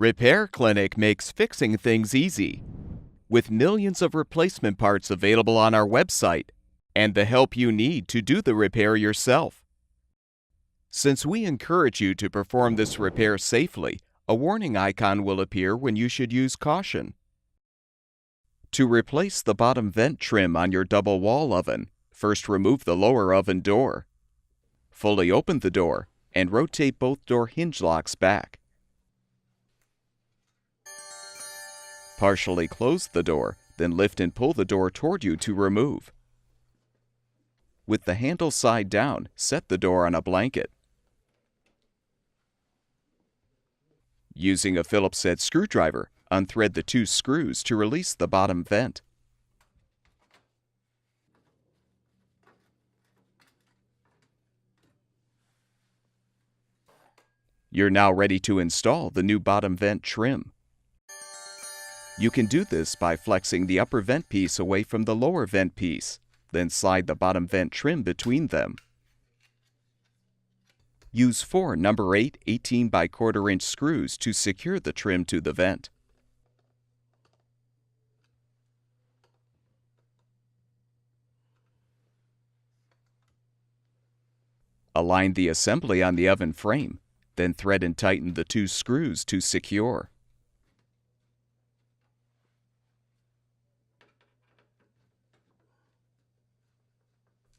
Repair Clinic makes fixing things easy. With millions of replacement parts available on our website and the help you need to do the repair yourself. Since we encourage you to perform this repair safely, a warning icon will appear when you should use caution. To replace the bottom vent trim on your double wall oven, first remove the lower oven door. Fully open the door and rotate both door hinge locks back. Partially close the door, then lift and pull the door toward you to remove. With the handle side down, set the door on a blanket. Using a Phillips-head screwdriver, unthread the 2 screws to release the bottom vent. You're now ready to install the new bottom vent trim. You can do this by flexing the upper vent piece away from the lower vent piece, then slide the bottom vent trim between them. Use 4 number 8 18 by 1/4 inch screws to secure the trim to the vent. Align the assembly on the oven frame, then thread and tighten the 2 screws to secure.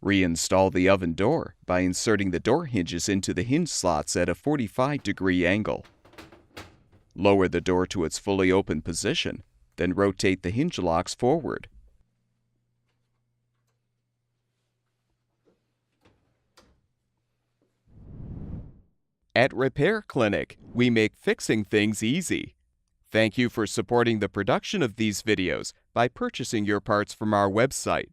Reinstall the oven door by inserting the door hinges into the hinge slots at a 45-degree angle. Lower the door to its fully open position, then rotate the hinge locks forward. At Repair Clinic, we make fixing things easy. Thank you for supporting the production of these videos by purchasing your parts from our website.